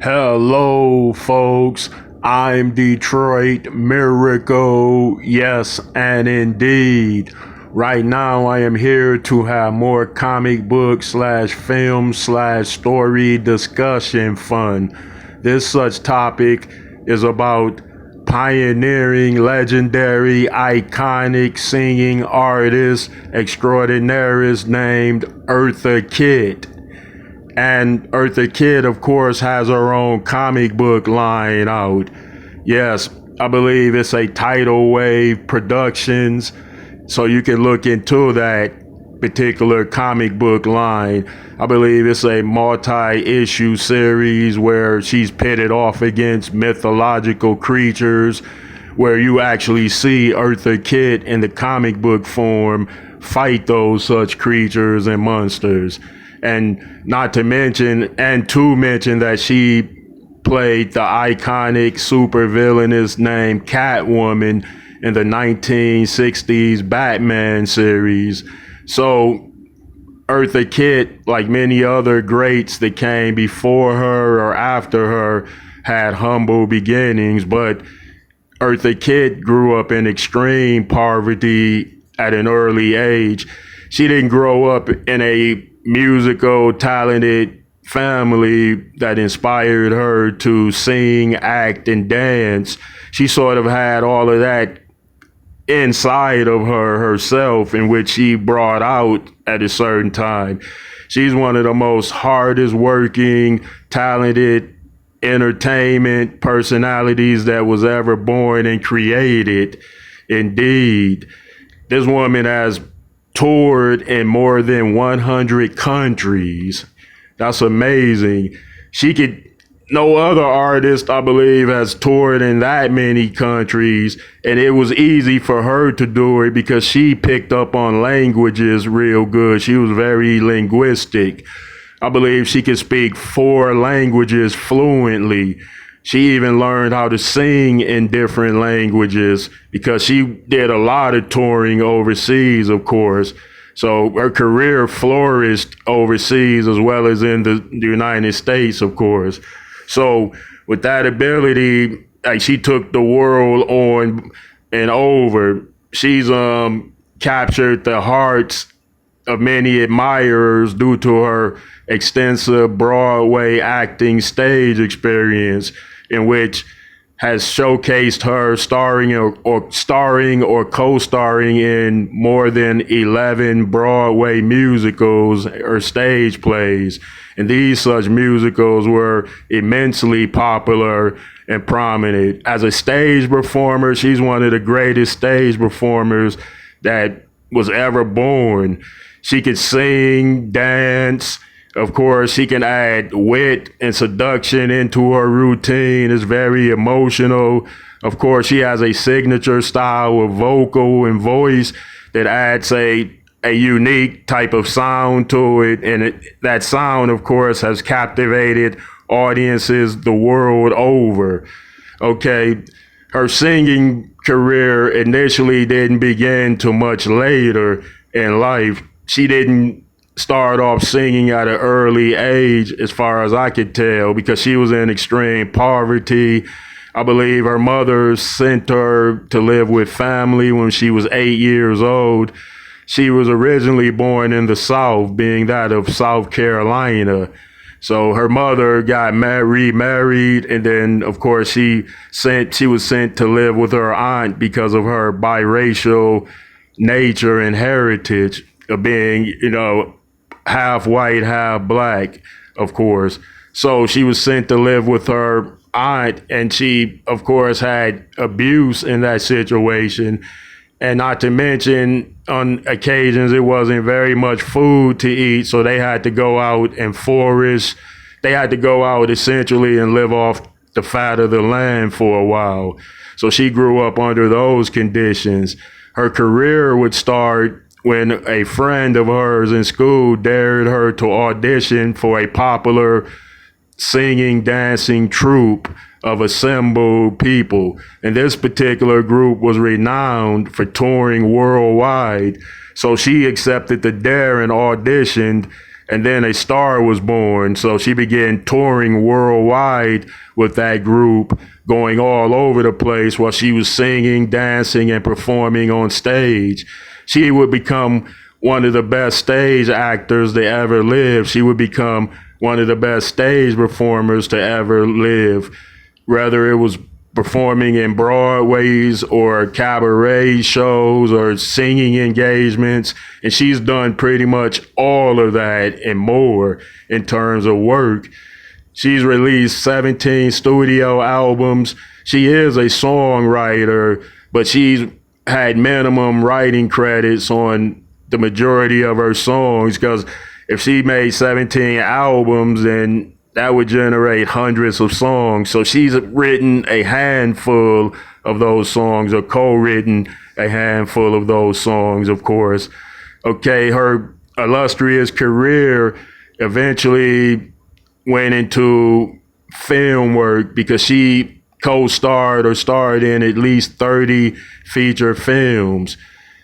Hello, folks. I'm Detroit Miracle. Yes, and indeed. Right now, I am here to have more comic book slash film slash story discussion fun. This such topic is about pioneering, legendary, iconic singing artist extraordinaires named Eartha Kitt. And Eartha Kitt, of course, has her own comic book line out. Yes, I believe it's a Tidal Wave Productions, so you can look into that particular comic book line. I believe it's a multi-issue series where she's pitted off against mythological creatures, where you actually see Eartha Kitt in the comic book form fight those such creatures and monsters. And not to mention, and to mention that she played the iconic super villainous named Catwoman in the 1960s Batman series. So Eartha Kitt, like many other greats that came before her or after her, had humble beginnings, but Eartha Kitt grew up in extreme poverty at an early age. She didn't grow up in a musical, talented family that inspired her to sing, act, and dance. She sort of had all of that inside of her herself, in which she brought out at a certain time. She's one of the most hardest working, talented entertainment personalities that was ever born and created. Indeed, this woman has toured in more than 100 countries. That's amazing. No other artist, I believe, has toured in that many countries, and it was easy for her to do it because she picked up on languages real good. She was very linguistic. I believe she could speak 4 languages fluently. She even learned how to sing in different languages because she did a lot of touring overseas, of course. So her career flourished overseas as well as in the United States, of course. So with that ability, like, she took the world on and over. She's captured the hearts of many admirers due to her extensive Broadway acting stage experience, in which has showcased her starring or co-starring in more than 11 Broadway musicals or stage plays. And these such musicals were immensely popular and prominent. As a stage performer, she's one of the greatest stage performers that was ever born. She could sing, dance. Of course, she can add wit and seduction into her routine. It's very emotional. Of course, she has a signature style of vocal and voice that adds a unique type of sound to it. And that sound, of course, has captivated audiences the world over. Okay, her singing career initially didn't begin till much later in life. She didn't start off singing at an early age, as far as I could tell, because she was in extreme poverty. I believe her mother sent her to live with family when she was 8 years old. She was originally born in the South, being that of South Carolina. So her mother got remarried, and then, of course, she was sent to live with her aunt because of her biracial nature and heritage of being, half white, half black, of course. So she was sent to live with her aunt, and she, of course, had abuse in that situation. And not to mention, on occasions, it wasn't very much food to eat, so they had to go out and forage. They had to go out essentially and live off the fat of the land for a while. So she grew up under those conditions. Her career would start when a friend of hers in school dared her to audition for a popular singing, dancing troupe of assembled people. And this particular group was renowned for touring worldwide. So she accepted the dare and auditioned. And then a star was born. So she began touring worldwide with that group, going all over the place while she was singing, dancing, and performing on stage. She would become one of the best stage actors to ever live. She would become one of the best stage performers to ever live, whether it was performing in Broadways or cabaret shows or singing engagements. And she's done pretty much all of that and more in terms of work. She's released 17 studio albums. She is a songwriter, but she's had minimum writing credits on the majority of her songs, because if she made 17 albums, then that would generate hundreds of songs. So she's written a handful of those songs, or co-written a handful of those songs, of course. Okay, her illustrious career eventually went into film work because she co-starred or starred in at least 30 feature films.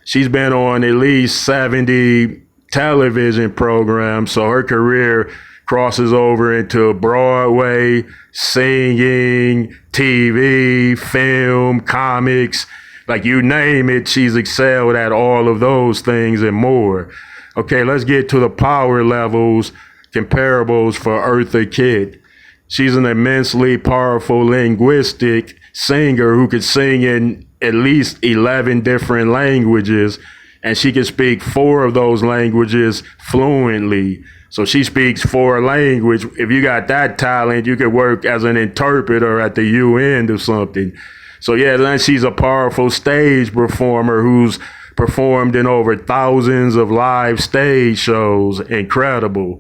She's been on at least 70 television programs, so her career crosses over into Broadway, singing, TV, film, comics, like you name it, she's excelled at all of those things and more. Okay, let's get to the power levels, comparables for Eartha Kitt. She's an immensely powerful linguistic singer who could sing in at least 11 different languages, and she can speak 4 of those languages fluently. So she speaks 4 languages. If you got that talent, you could work as an interpreter at the UN or something. So yeah, then she's a powerful stage performer who's performed in over thousands of live stage shows. Incredible.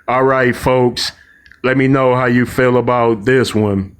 All right, folks, let me know how you feel about this one.